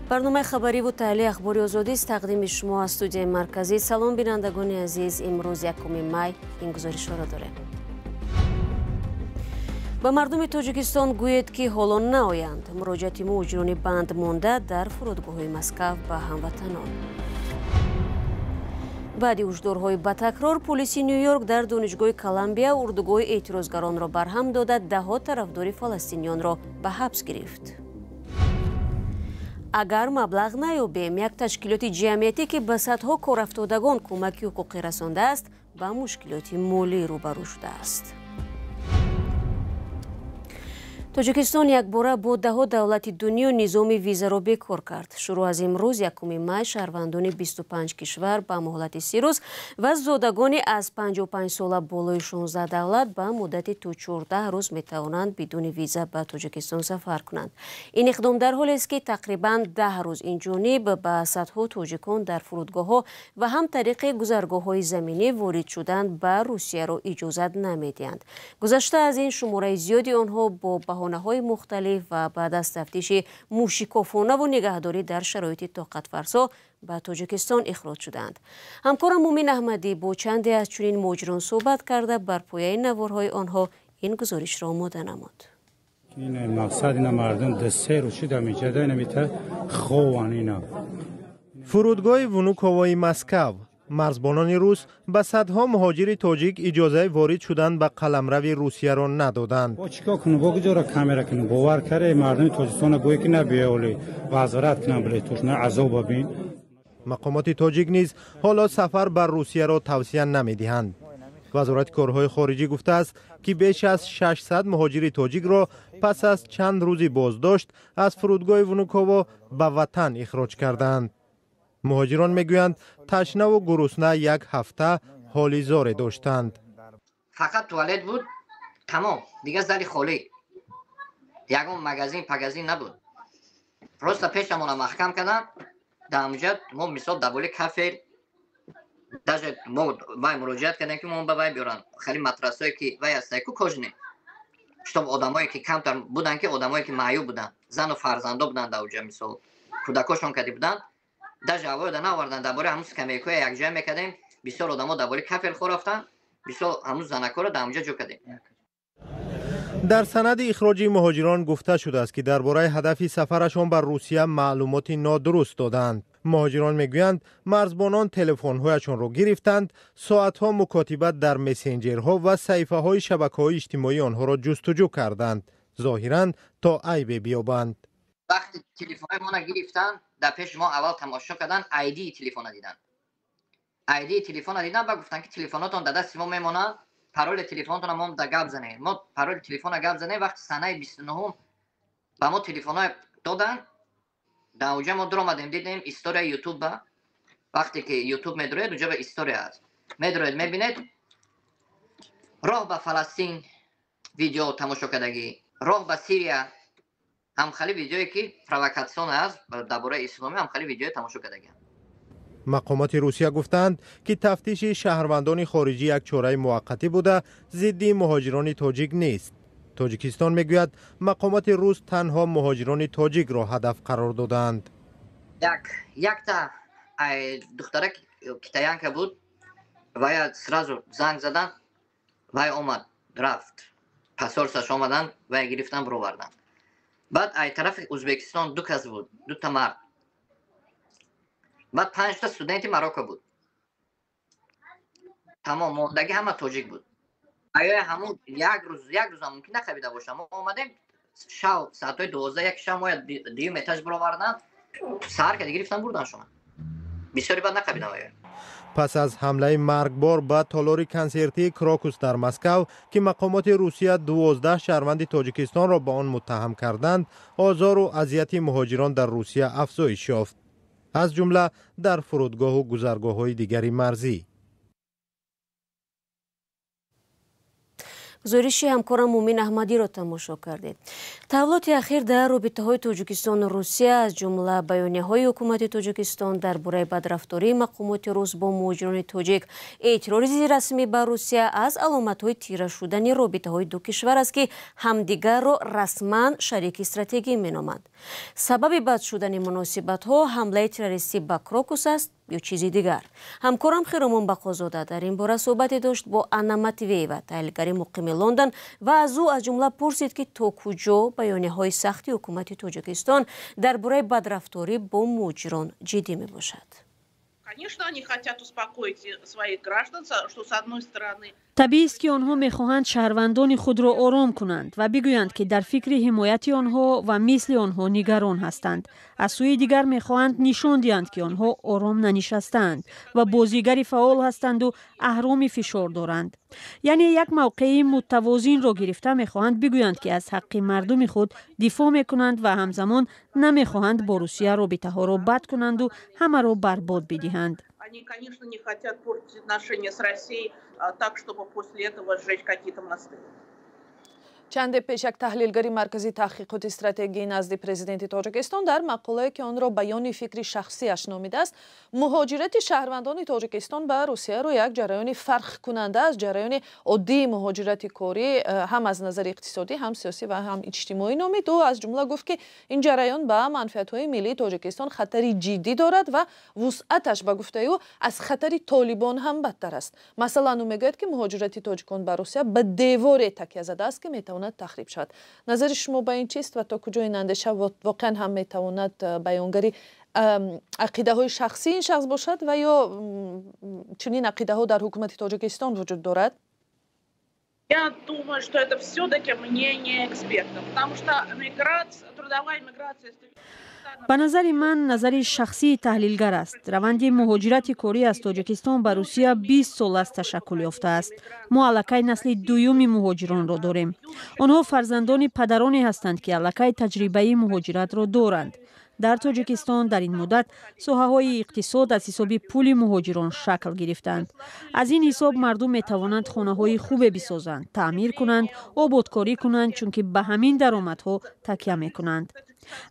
برنامه خبری و تحلیل اخباری آزادی است تقدیم شما از استودیوی مرکزی. سلام بینندگان عزیز، امروز 1 مای این گزارش را داریم. با مردم تاجیکستان گوید که حالا نآیند. مراجعت مهاجران بند مانده در فرودگاه مسکو به هموطنان. بعد هشدارهای با تکرار پلیس نیویورک در دانشگاه کلمبیا اردوگاه اعتراضگران را برهم داده، دهها طرفدار فلسطینیان را به حبس گرفت. اگر مبلغ نیابیم، یک تشکیلات جمعیتی که به صدها کارافتادگان کمک حقوقی رسانده است با مشکلات مالی روبرو شده است. تاجیکستان یک باره با دهها دولت دنیا نظام ویزا را بیکار کرد. شروع از امروز 1 مای شهروندان 25 کشور با مهلت 30 روز و زادگان از 55 سال بالای 16 دولت با مدت تا 14 روز میتوانند بدون ویزا به تاجیکستان سفر کنند. این اقدام در حالی است که تقریبا 10 روز این جانب به صدها تاجیکان در فرودگاه‌ها و هم طریق گذرگاه‌های زمینی وارد شدن به روسیه را اجازه نمیدهند. گذشته از این شماره زیادی آنها با بهانه‌های مختلف و بعد از تفتیش موشکافانه و نگهداری در شرایط طاقت فرسا به تاجیکستان اخراج شدند. همکارم مومن احمدی با چندی از چنین مهاجران صحبت کرده بر پایه نوارهای آنها این گزارش را آماده نمود. این مقصد اینا مردم دسته رو شده میجده نمیته خوان اینا. فرودگاه ونوکووای مسکو مرزبانان روس به صدها مهاجر تاجیک اجازه وارد شدن به قلمرو روسیه را ندادند. با چیکار کنه بگذاره کامera کنه باور کرده مردم تاجیکستان گویی که نبیاولی وزارت کنه بله توش نه عذاب ببین. مقامات تاجیک نیز حالا سفر بر روسیه را توصیه نمی‌دهند. وزارت کارهای خارجه گفته است که بیش از 600 مهاجر تاجیک را پس از چند روزی بازداشت از فرودگاه ونوکووا به وطن اخراج کردند. مهاجران میگویند تشنه و گرسنه یک هفته حالی زار داشتند. فقط توالت بود، تمام دیگه زلی خالی. یگون مگزین نبود. راست پیشمون محکم کردن. در امجد ما مثال دبولی کافر даже ما باید مراجعت کردن که ما باید بیارن خیلی مدرسه‌ای که وای هستن که کجنه شتاب آدمایی که کمتر بودن که آدمایی که معیوب بودن زن و فرزندا بودن در اونجا مثال کودکاشون کردی بودن در جواب دادن آوردن درباره همون کمیکو یک جای میکردیم بسیار آدما درباره کافر خور رفتن بسیار همون زنکا رو در اونجا جو کردیم. در سند اخراج مهاجران گفته شده است که درباره هدف سفرشان بر روسیه معلومات نادرست دادند. مهاجران میگویند مرزبانان تلفن‌هایشان را گرفتند، ساعت‌ها مکاتبت در مسنجرها و صفحه‌های شبکه‌های اجتماعی آنها را جستجو کردند، ظاهراً تا عیب بیابند. وقتی تلفن ما را گرفتن در پیش ما اول تماشا کردن آیدی تلفن دیدن. آیدی تلفن دیدن و گفتن که تلفناتون در دست ما میمونه، پرول تلفنتون ما در گپ زنه. ما پرول تلفن گپ زنه وقتی سنه 29 با ما تلفن دادن. در اونجا ما در آمدیم دیدیم استوری یوتیوب با وقتی که یوتیوب میدروید اونجا به استوری هست میدروید میبینید راه به فلسطین ویدیو تماشا کردگی راه به سیریا هم خیلی ویدیویی که پرووکاسیون هست درباره اسلامی هم خیلی ویدیو تماشا کردگی. مقامات روسیه گفتند که تفتیش شهروندان خارجی یک چاره موقتی بوده، ضد مهاجران تاجیک نیست. تاجیکستان میگوید مقامات روس تنها مهاجران تاجیک را هدف قرار دادند. یک تا دختره کیتاینکا بود و سرازو زنگ زدن و اومد رفت پاسپورتش آمدن و گرفتن برو بردن. بعد ای طرف ازبکستان دو کس بود، دو تا مرد. بعد 5 تا استودنت مراکو بود. تمام موندگی همه تاجیک بود. آیا همون یک روز هم ممکن نخوابیده باشم. ما اومدیم شب ساعت 12 یک شب ما دیو متاج برو بردن سر که گرفتن بردن شما. بسیاری بعد نخوابیدم. پس از حمله مرگبار به تالار کنسرتی کراکوس در مسکو که مقامات روسیه 12 شهروند تاجیکستان را به آن متهم کردند، آزار و اذیت مهاجران در روسیه افزایش یافت، از جمله در فرودگاه و گذرگاه‌های دیگری مرزی. گزارش همکارم مومن احمدی را تماشا کردید. تحولات اخیر در رابطه‌های تاجیکستان و روسیه از جمله بیانیه‌های حکومت تاجیکستان درباره بدرفتاری مقامات روس با مهاجران تاجیک، اعتراض رسمی بر روسیه از علامت‌های تیره شدن رابطه‌های دو کشور است که همدیگر را رسما شریک استراتژی می‌نامند. سبب بد شدن مناسبت‌ها حمله تروریستی به کراکوس است یا چیزی دیگر؟ همکارم خیرمان بقازاده در این باره صحبت داشت با انا ماتوییوا، تحلیلگر مقیم لندن، و از او از جمله پرسید که تا کجا بیانیه‌های سختی حکومت تاجیکستان درباره بدرفتاری با مهاجران جدی میباشد. طبیعی است که آنها میخواهند شهروندان خود را آرام کنند و بگویند که در فکر حمایت آنها و مثل آنها نگران هستند. از سوی دیگر میخواهند نشان دهند که آنها آرام ننشستند و بازیگر فعال هستند و اهرام فشار دارند. یعنی یک موقع متوازن را گرفته میخواهند بگویند که از حق مردم خود دفاع میکنند و همزمان نمیخواهند با روسیه رابطه ها را بد کنند و همه را برباد بدهند. Они, конечно, не хотят портить отношения с Россией так, чтобы после этого сжечь какие-то мосты. چند پیش یک تحلیلگر مرکزی تحقیقات استراتژی نزد پرزیدنت تاجیکستان در مقاله که آن را بیان فکری شخصی اش نامیده است، مهاجرت شهروندان تاجیکستان به روسیه را یک جریان فرق کننده از جریان عادی مهاجرت کاری هم از نظر اقتصادی، هم سیاسی و هم اجتماعی نامید. و از جمله گفت که این جریان به منفعت‌های ملی تاجیکستان خطری جدی دارد و وسعتش به گفته او از خطر طالبان هم بدتر است. مثلا او میگوید که مهاجرت تاجیکان به روسیه به دیوار تکیه زده است که تخریب شد. نظر شما به این چیست و تا کجا این اندیشه واقعا هم میتواند بیانگری عقیده های شخصی این شخص باشد و یا چنین عقیده ها در حکومت تاجیکستان وجود دارد؟ Я думаю, что это все-таки мнение экспертов, потому что трудовая миграция... به نظر من نظر شخصی تحلیلگر است. روند مهاجرت کاری از تاجیکستان به روسیه 20 سال است تشکل یافته است. ما الکی نسل دوم مهاجران را داریم. آنها فرزندان پدرانی هستند که الکی تجربه مهاجرت را دارند. در تاجیکستان در این مدت ساحه‌های اقتصاد از حساب پول مهاجران شکل گرفتند. از این حساب مردم می توانند خانه‌های خوب بسازند، تعمیر کنند، آبادکاری کنند، چون که به همین درآمدها تکیه می کنند.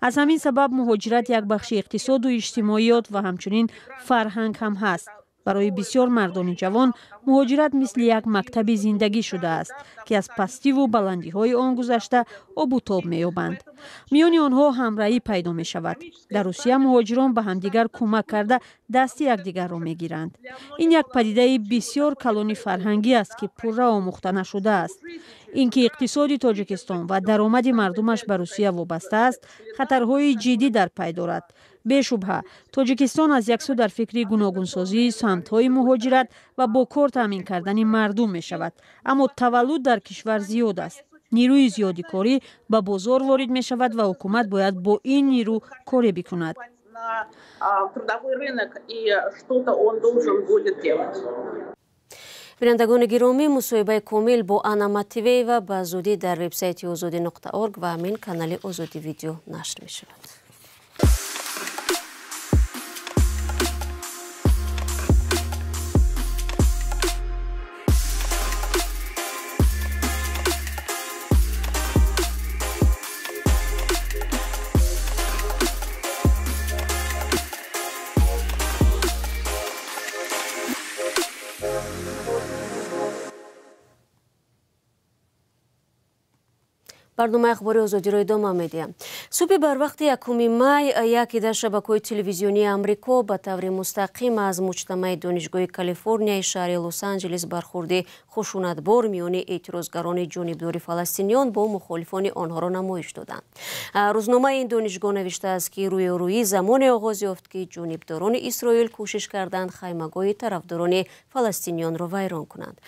از همین سبب مهاجرت یک بخش اقتصاد و اجتماعیات و همچنین فرهنگ هم هست. برای بسیار مردان جوان مهاجرت مثل یک مکتب زندگی شده است که از پستی و بلندی های آن گذشته آب و تاب می یابند. میان آنها همراهی پیدا می شود. در روسیه مهاجران به همدیگر کمک کرده دست یکدیگر را می گیرند. این یک پدیده بسیار کلان فرهنگی است که پوره آموخته نشده است. اینکه اقتصاد تاجیکستان و درآمد مردمش به روسیه وابسته است، خطرهای جدی در پی دارد. بی‌شبهه تاجیکستان از یک سو در فکر گوناگونسازی سمت‌های مهاجرت و با کار تامین کردن مردم می شود، اما تولد در کشور زیاد است. نیروی زیادی کاری به بازار وارد می شود و حکومت باید با این نیرو کاری بکند. بینندگان گرامی، مصاحبه کامل با انا ماتوییوا به زودی در وبسایت azadi.org و همین کانال آزادی ویدیو نشر می شود. برنامه اخباری آزادی را ادامه می‌دهیم. صبح بر وقت 1 می یکی در شبکه‌های تلویزیونی آمریکا به طور مستقیم از مجتمع دانشگاه کالیفرنیا شهر لس آنجلس برخورد خشونتبار میان اعتراضگران جانبدار فلسطینیان با مخالفان آنها را نمایش دادند. روزنامه این دانشگاه نوشته است که روی زمان آغاز یافت که جانبداران اسرائیل کوشش کردند خیمه‌گاه طرفداران فلسطینیان را ویران کنند.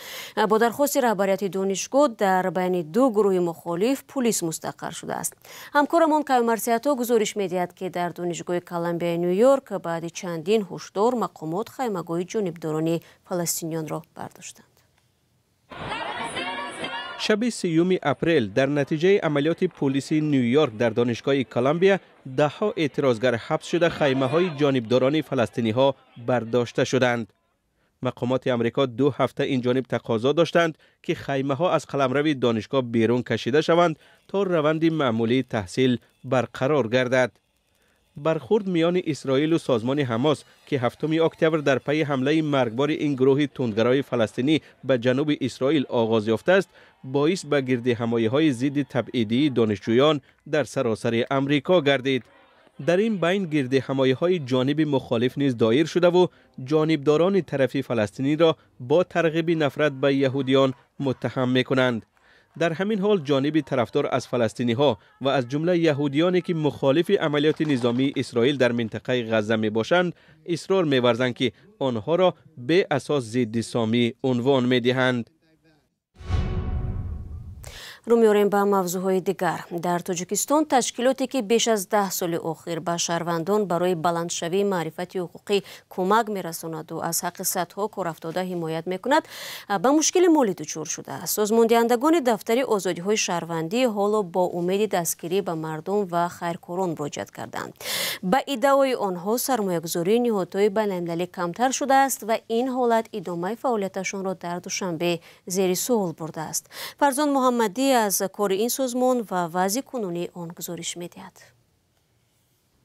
با درخواست رهبریت دانشگاه در بین دو گروه مخالف پلیس مستقر شده است. همکارمان کایمرسیاتا گزارش می‌دهد که در دانشگاه کلمبیا نیویورک بعد چندین هشدار مقامات خیمه‌گاه جانبداران فلسطینیان را برداشتند. شب 3 اپریل در نتیجه عملیات پلیس نیویورک در دانشگاه کلمبیا ده‌ها اعتراضگر حبس شده خیمه‌های جانبداران فلسطینی‌ها برداشته شدند. مقامات امریکا 2 هفته این جانب تقاضا داشتند که خیمه ها از قلمرو دانشگاه بیرون کشیده شوند تا روند معمولی تحصیل برقرار گردد. برخورد میان اسرائیل و سازمان حماس که 7 اکتبر در پی حمله مرگبار این گروه تندگرای فلسطینی به جنوب اسرائیل آغاز یافته است، باعث به گردهمایی‌های ضد تبعیدی دانشجویان در سراسر امریکا گردید. در این بین گردهمایی‌های جانب مخالف نیز دایر شده و جانبداران طرف فلسطینی را با ترغیب نفرت به یهودیان متهم می‌کنند. در همین حال جانب طرفدار از فلسطینی ها و از جمله یهودیانی که مخالف عملیات نظامی اسرائیل در منطقه غزه می باشند اصرار می ورزند که آنها را به اساس ضد سامی عنوان می دهند. رو می‌آوریم به موضوعهای دیگر. در تاجیکستان تشکیلاتی که بیش از 10 سال اخیر به شهروندان برای بلندشوی معرفت حقوقی کمک می‌رساند و از حق صدها کار افتاده حمایت می‌کند، به مشکل مالی دچار شده است. سازماندهندگان دفتر آزادی‌های شهروندی حالا با امید دستگیری به مردم و خیرکاران مراجعت کردند. با ادعای آنها سرمایه‌گذاری نهادهای بین‌المللی کمتر شده است و این حالت ادامه فعالیتشان را در دوشنبه زیر سوال برده است. فرزان محمدی از کار این سازمان و وضع کنونی آن گزارش می‌دهد.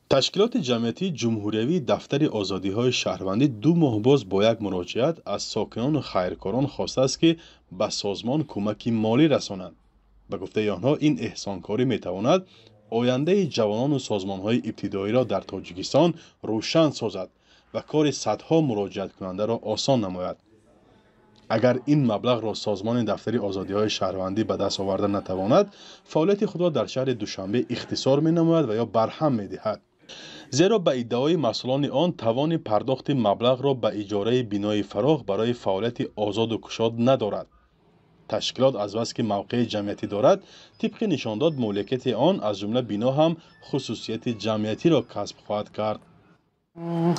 تشکیلات جمعیتی جمهوریوی دفتر آزادی‌های شهروندی 2 ماه باز با یک مراجعت از ساکنان و خیرکاران خواسته است که به سازمان کمک مالی رسانند. به گفته آنها این احسانکاری می‌تواند آینده جوانان و سازمان‌های ابتدایی را در تاجیکستان روشن سازد و کار صدها مراجعت کننده را آسان نماید. اگر این مبلغ را سازمان دفتر آزادی‌های شهروندی به دست آوردن نتواند، فعالیت خود را در شهر دوشنبه اختصار می‌نماید و یا برهم می‌دهد. زیرا به ادعای مسئولان آن توان پرداخت مبلغ را به اجاره بینای فراغ برای فعالیت آزاد و گشاد ندارد. تشکیلات از بس که موقع جمعیتی دارد، طبق نشانداد مالکیت آن از جمله بنا هم خصوصیت جمعیتی را کسب خواهد کرد.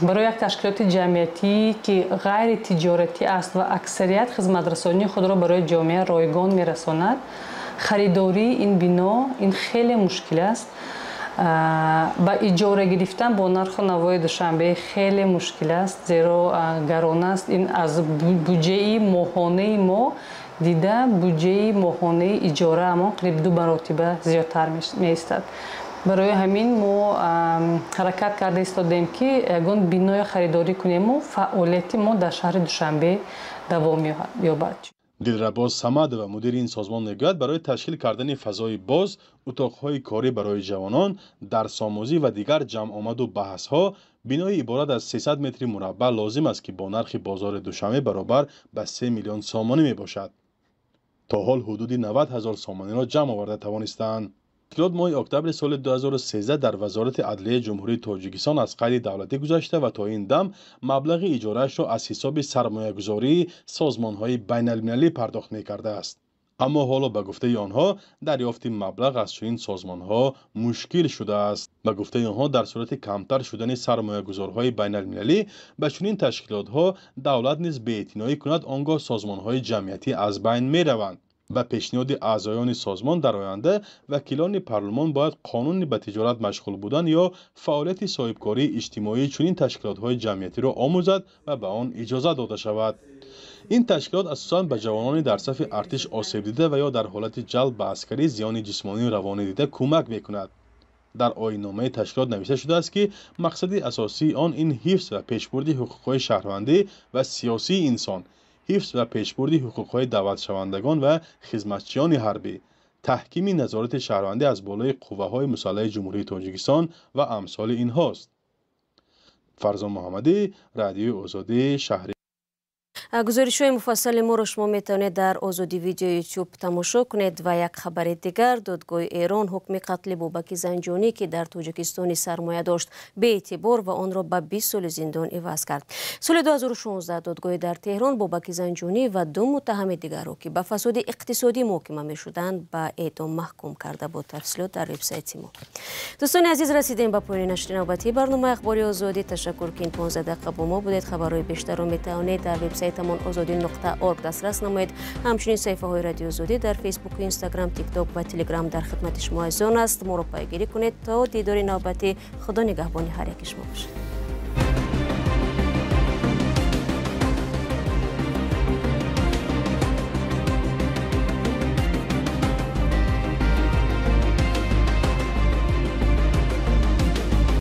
برای یک تشکیلات جمعیتی که غیر تجارتی است و اکثریت خدمترسانی خود را برای جامعه رایگان می‌رساند، خریداری این بنا این خیلی مشکل است. با اجاره گرفتن با نرخ نوای دوشنبه خیلی مشکل است، زیرا گران است. این از بودجه ماهانه ما دیده بودجه ماهانه اجاره ما قریب 2 مرتبه زیادتر می‌ایستد. برای همین ما حرکت کرده ایستادیم که یگان بینای خریداری کنیم و فعالیت ما در شهر دوشنبه دوام یابد. دلرباز صمد و مدیر این سازمان میگوید برای تشکیل کردن فضای باز، اتاق‌های کاری برای جوانان، درس‌آموزی و دیگر جمع آمد و بحث‌ها، بینای عبارت از 300 متر مربع لازم است که با نرخ بازار دوشنبه برابر به 3 میلیون سامانی میباشد. تا حال حدود 90,000 سامانی را جمع آورده توانستند. تشکیلات ماه اکتبر سال 2013 در وزارت عدلیه جمهوری تاجیکستان از قید دولتی گذشته و تا این دم مبلغ اجاره‌اش را از حساب سرمایه‌گذاری سازمان‌های بین‌المللی پرداخت می‌کرده است. اما حالا به گفته آنها دریافت مبلغ از چنین سازمان‌ها مشکل شده است. به گفته آنها در صورت کمتر شدن سرمایه‌گذارهای بین‌المللی به چنین تشکیلات‌ها دولت نیز بی‌اعتنایی کند، آنگاه سازمان‌های جمعیتی از بین می‌روند. و پیشنهاد اعضایان سازمان در آینده وکیلان پارلمان باید قانون به تجارت مشغول بودن یا فعالیت صاحبکاری اجتماعی چنین تشکیلات‌های جمعیتی را آموزد و به آن اجازه داده شود. این تشکیلات اساساً به جوانان در صف ارتش آسیب دیده و یا در حالت جلب به عسکری زیان جسمانی و روانی دیده کمک می‌کند. در آیین‌نامه تشکیلات نوشته شده است که مقصد اساسی آن این حفظ و پیشبرد حقوق‌های شهروندی و سیاسی انسان، حفظ و پیشبرد حقوق‌های دعوت شوندگان و خدمتچیان حربی، تحکیم نظارت شهروندی از بالای قوه‌های مسلح جمهوری تاجیکستان و امثال اینهاست. فرزان محمدی، رادیو آزادی شهری. گزارش‌های مفصل ما را شما میتوانید در آزادی ویدیو یوتیوب تماشا کنید. و یک خبر دیگر، دادگاه ایران حکم قتل بابک زنجانی که در تاجیکستان سرمایه داشت به اعتبار و آن را به 20 سال زندان عوض کرد. سال 2016 دادگاه در تهران بابک زنجانی و 2 متهم دیگر را که به فساد اقتصادی محاکمه می‌شدند به اعدام محکوم کرده. با تفصیلات در وبسایت ما. دوستان عزیز، رسیدیم به پایان نشر نوبتی برنامه اخباری آزادی. تشکر که این 15 دقیقه با ما بودید. خبرهای بیشتر را میتوانید در وبسایت آزادی.org دسترس نمایید. همچنین صفحه های رادیو آزادی در فیسبوک، اینستاگرام، تیک تاک و تلگرام در خدمت شما است. ما را پیگیری کنید تا دیدار نوبتی. خدا نگهبان هر یک شما باشد.